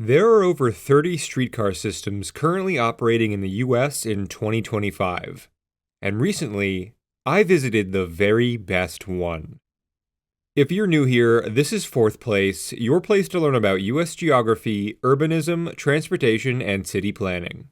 There are over 30 streetcar systems currently operating in the US in 2025. And recently, I visited the very best one. If you're new here, this is Fourth Place, your place to learn about US geography, urbanism, transportation, and city planning.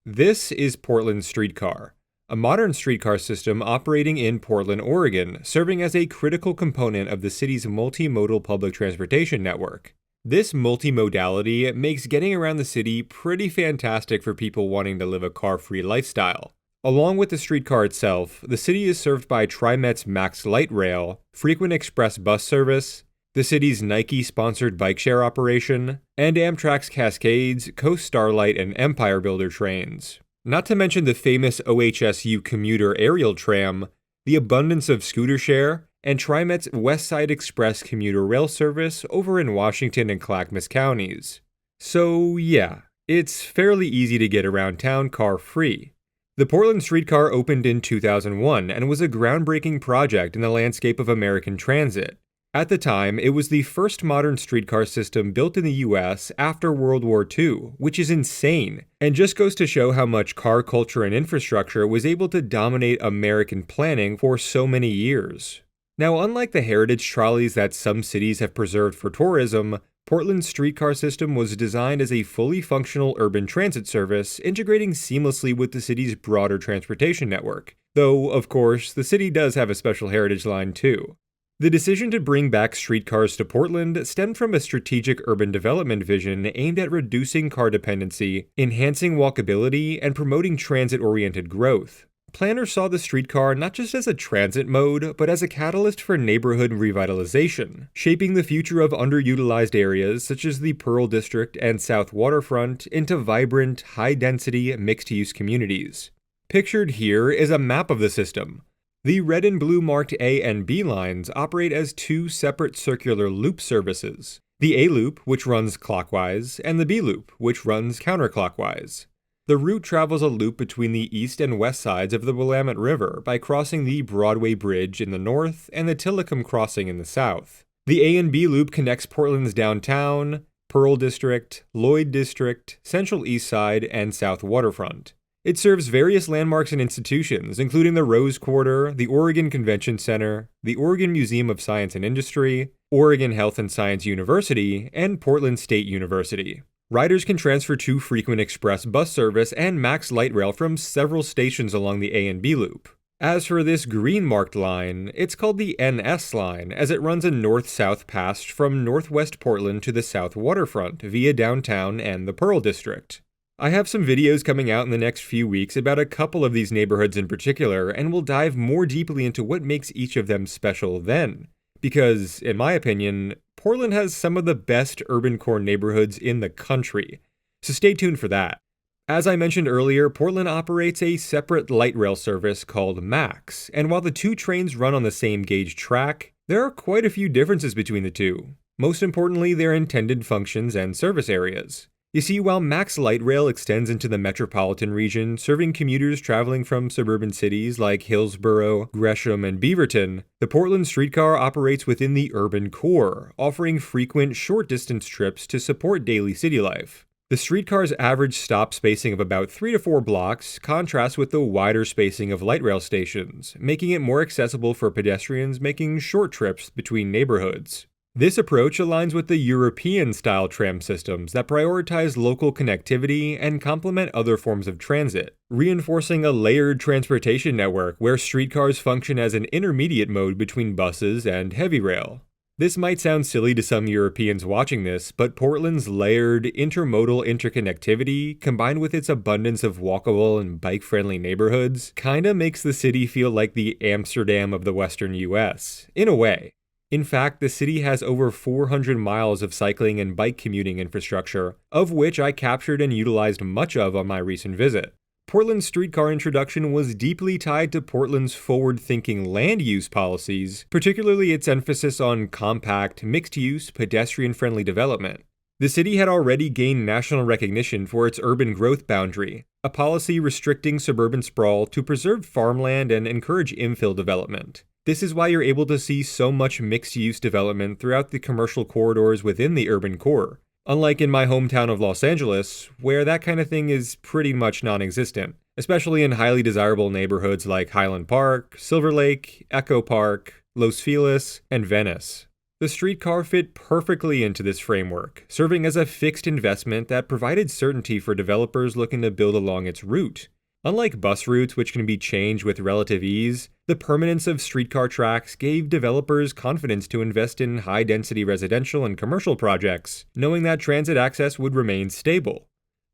This is Portland Streetcar, a modern streetcar system operating in Portland, Oregon, serving as a critical component of the city's multimodal public transportation network. This multimodality makes getting around the city pretty fantastic for people wanting to live a car-free lifestyle. Along with the streetcar itself, the city is served by TriMet's Max Light Rail, frequent express bus service, the city's Nike-sponsored bike share operation, and Amtrak's Cascades, Coast Starlight, and Empire Builder trains. Not to mention the famous OHSU commuter aerial tram, the abundance of scooter share, and TriMet's West Side Express commuter rail service over in Washington and Clackamas counties. So yeah, it's fairly easy to get around town car-free. The Portland Streetcar opened in 2001 and was a groundbreaking project in the landscape of American transit. At the time, it was the first modern streetcar system built in the US after World War II, which is insane, and just goes to show how much car culture and infrastructure was able to dominate American planning for so many years. Now, unlike the heritage trolleys that some cities have preserved for tourism, Portland's streetcar system was designed as a fully functional urban transit service, integrating seamlessly with the city's broader transportation network. Though, of course, the city does have a special heritage line too. The decision to bring back streetcars to Portland stemmed from a strategic urban development vision aimed at reducing car dependency, enhancing walkability, and promoting transit-oriented growth. Planners saw the streetcar not just as a transit mode, but as a catalyst for neighborhood revitalization, shaping the future of underutilized areas such as the Pearl District and South Waterfront into vibrant, high-density, mixed-use communities. Pictured here is a map of the system. The red and blue marked A and B lines operate as two separate circular loop services. The A loop, which runs clockwise, and the B loop, which runs counterclockwise. The route travels a loop between the east and west sides of the Willamette River by crossing the Broadway Bridge in the north and the Tillicum Crossing in the south. The A and B loop connects Portland's downtown, Pearl District, Lloyd District, Central East Side, and South Waterfront. It serves various landmarks and institutions, including the Rose Quarter, the Oregon Convention Center, the Oregon Museum of Science and Industry, Oregon Health and Science University, and Portland State University. Riders can transfer to frequent express bus service and Max Light Rail from several stations along the A and B loop. As for this green marked line, it's called the NS line, as it runs a north-south pass from northwest Portland to the South Waterfront via downtown and the Pearl District. I have some videos coming out in the next few weeks about a couple of these neighborhoods in particular, and we'll dive more deeply into what makes each of them special then. Because, in my opinion, Portland has some of the best urban core neighborhoods in the country, so stay tuned for that. As I mentioned earlier, Portland operates a separate light rail service called MAX, and while the two trains run on the same gauge track, there are quite a few differences between the two. Most importantly, their intended functions and service areas. You see, while Max Light Rail extends into the metropolitan region, serving commuters traveling from suburban cities like Hillsborough, Gresham, and Beaverton, the Portland Streetcar operates within the urban core, offering frequent short-distance trips to support daily city life. The streetcar's average stop spacing of about 3 to 4 blocks contrasts with the wider spacing of light rail stations, making it more accessible for pedestrians making short trips between neighborhoods. This approach aligns with the European-style tram systems that prioritize local connectivity and complement other forms of transit, reinforcing a layered transportation network where streetcars function as an intermediate mode between buses and heavy rail. This might sound silly to some Europeans watching this, but Portland's layered, intermodal interconnectivity, combined with its abundance of walkable and bike-friendly neighborhoods, kinda makes the city feel like the Amsterdam of the Western US, in a way. In fact, the city has over 400 miles of cycling and bike commuting infrastructure, of which I captured and utilized much of on my recent visit. Portland's streetcar introduction was deeply tied to Portland's forward-thinking land use policies, particularly its emphasis on compact, mixed-use, pedestrian-friendly development. The city had already gained national recognition for its urban growth boundary, a policy restricting suburban sprawl to preserve farmland and encourage infill development. This is why you're able to see so much mixed-use development throughout the commercial corridors within the urban core, Unlike in my hometown of Los Angeles, where that kind of thing is pretty much non-existent, especially in highly desirable neighborhoods like Highland Park, Silver Lake, Echo Park, Los Feliz, and Venice. The streetcar fit perfectly into this framework, serving as a fixed investment that provided certainty for developers looking to build along its route. Unlike bus routes, which can be changed with relative ease, the permanence of streetcar tracks gave developers confidence to invest in high-density residential and commercial projects, knowing that transit access would remain stable.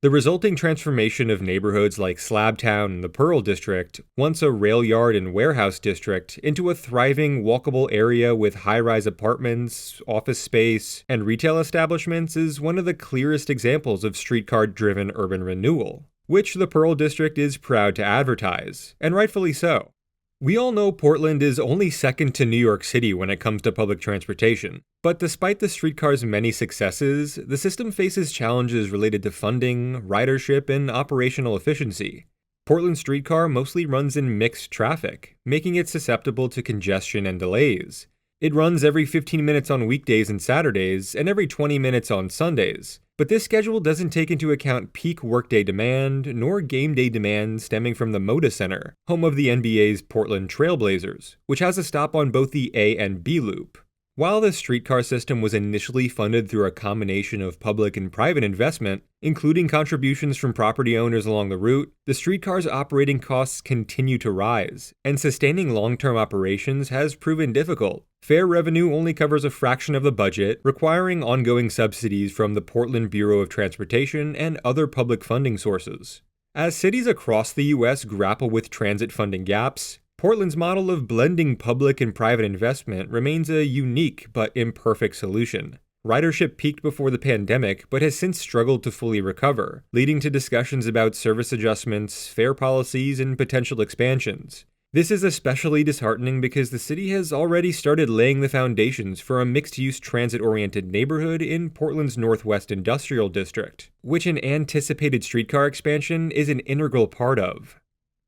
The resulting transformation of neighborhoods like Slabtown and the Pearl District, once a rail yard and warehouse district, into a thriving, walkable area with high-rise apartments, office space, and retail establishments is one of the clearest examples of streetcar-driven urban renewal, which the Pearl District is proud to advertise, and rightfully so. We all know Portland is only second to New York City when it comes to public transportation, but despite the streetcar's many successes, the system faces challenges related to funding, ridership, and operational efficiency. Portland streetcar mostly runs in mixed traffic, making it susceptible to congestion and delays. It runs every 15 minutes on weekdays and Saturdays, and every 20 minutes on Sundays. But this schedule doesn't take into account peak workday demand, nor game day demand stemming from the Moda Center, home of the NBA's Portland Trail Blazers, which has a stop on both the A and B loop. While the streetcar system was initially funded through a combination of public and private investment, including contributions from property owners along the route, the streetcar's operating costs continue to rise, and sustaining long-term operations has proven difficult. Fare revenue only covers a fraction of the budget, requiring ongoing subsidies from the Portland Bureau of Transportation and other public funding sources. As cities across the U.S. grapple with transit funding gaps, Portland's model of blending public and private investment remains a unique but imperfect solution. Ridership peaked before the pandemic, but has since struggled to fully recover, leading to discussions about service adjustments, fare policies, and potential expansions. This is especially disheartening because the city has already started laying the foundations for a mixed-use transit-oriented neighborhood in Portland's Northwest Industrial District, which an anticipated streetcar expansion is an integral part of.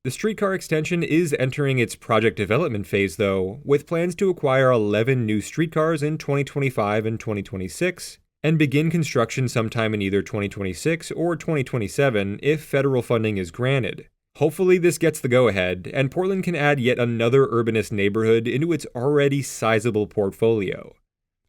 The streetcar extension is entering its project development phase, though, with plans to acquire 11 new streetcars in 2025 and 2026, and begin construction sometime in either 2026 or 2027 if federal funding is granted. Hopefully this gets the go-ahead, and Portland can add yet another urbanist neighborhood into its already sizable portfolio.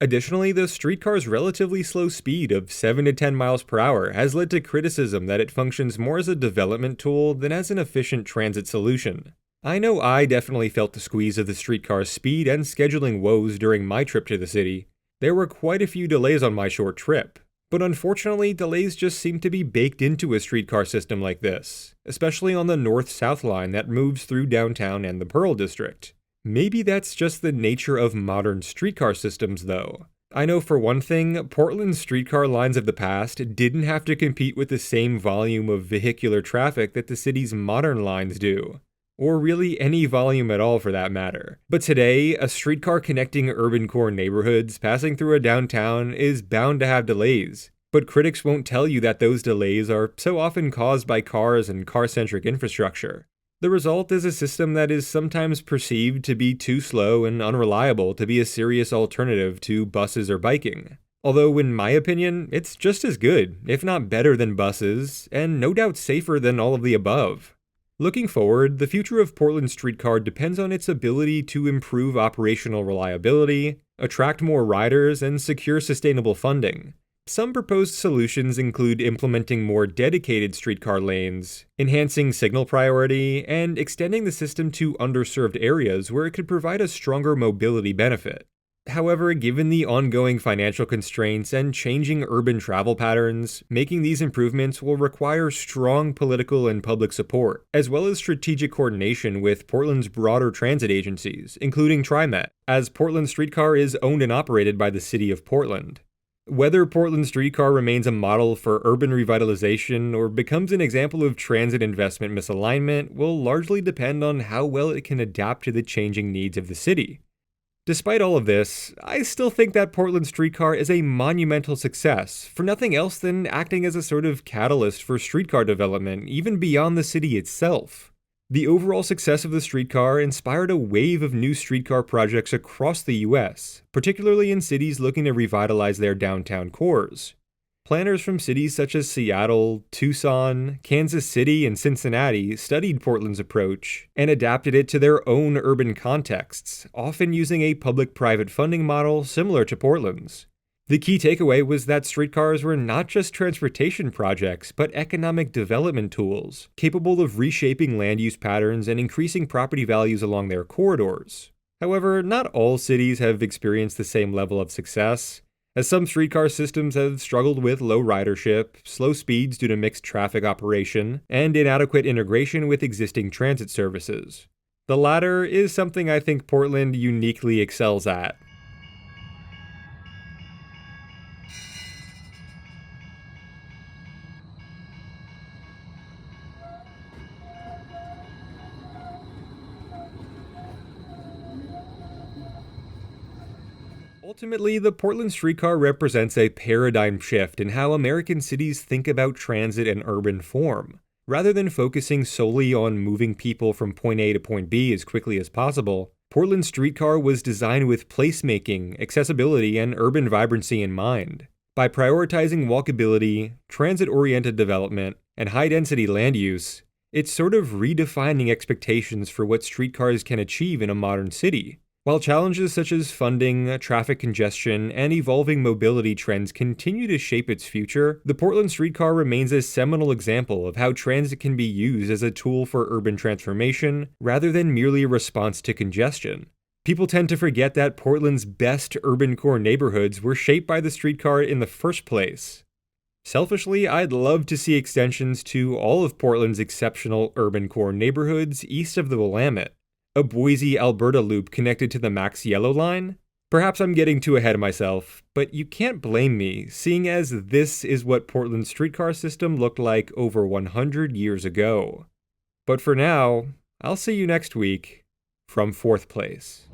Additionally, the streetcar's relatively slow speed of 7 to 10 miles per hour has led to criticism that it functions more as a development tool than as an efficient transit solution. I know I definitely felt the squeeze of the streetcar's speed and scheduling woes during my trip to the city. There were quite a few delays on my short trip, but unfortunately delays just seem to be baked into a streetcar system like this, especially on the north-south line that moves through downtown and the Pearl District. Maybe that's just the nature of modern streetcar systems, though. I know for one thing, Portland's streetcar lines of the past didn't have to compete with the same volume of vehicular traffic that the city's modern lines do. Or really any volume at all for that matter. But today, a streetcar connecting urban core neighborhoods passing through a downtown is bound to have delays. But critics won't tell you that those delays are so often caused by cars and car-centric infrastructure. The result is a system that is sometimes perceived to be too slow and unreliable to be a serious alternative to buses or biking. Although, in my opinion, it's just as good, if not better than buses, and no doubt safer than all of the above. Looking forward, the future of Portland streetcar depends on its ability to improve operational reliability, attract more riders, and secure sustainable funding. Some proposed solutions include implementing more dedicated streetcar lanes, enhancing signal priority, and extending the system to underserved areas where it could provide a stronger mobility benefit. However, given the ongoing financial constraints and changing urban travel patterns, making these improvements will require strong political and public support, as well as strategic coordination with Portland's broader transit agencies, including TriMet, as Portland Streetcar is owned and operated by the City of Portland. Whether Portland Streetcar remains a model for urban revitalization or becomes an example of transit investment misalignment will largely depend on how well it can adapt to the changing needs of the city. Despite all of this, I still think that Portland Streetcar is a monumental success, for nothing else than acting as a sort of catalyst for streetcar development, even beyond the city itself. The overall success of the streetcar inspired a wave of new streetcar projects across the US, particularly in cities looking to revitalize their downtown cores. Planners from cities such as Seattle, Tucson, Kansas City, and Cincinnati studied Portland's approach and adapted it to their own urban contexts, often using a public-private funding model similar to Portland's. The key takeaway was that streetcars were not just transportation projects, but economic development tools, capable of reshaping land use patterns and increasing property values along their corridors. However, not all cities have experienced the same level of success, as some streetcar systems have struggled with low ridership, slow speeds due to mixed traffic operation, and inadequate integration with existing transit services. The latter is something I think Portland uniquely excels at. Ultimately, the Portland streetcar represents a paradigm shift in how American cities think about transit and urban form. Rather than focusing solely on moving people from point A to point B as quickly as possible, Portland streetcar was designed with placemaking, accessibility, and urban vibrancy in mind. By prioritizing walkability, transit-oriented development, and high-density land use, it's sort of redefining expectations for what streetcars can achieve in a modern city. While challenges such as funding, traffic congestion, and evolving mobility trends continue to shape its future, the Portland streetcar remains a seminal example of how transit can be used as a tool for urban transformation rather than merely a response to congestion. People tend to forget that Portland's best urban core neighborhoods were shaped by the streetcar in the first place. Selfishly, I'd love to see extensions to all of Portland's exceptional urban core neighborhoods east of the Willamette. A Boise, Alberta loop connected to the Max Yellow line? Perhaps I'm getting too ahead of myself, but you can't blame me, seeing as this is what Portland's streetcar system looked like over 100 years ago. But for now, I'll see you next week from 4th place.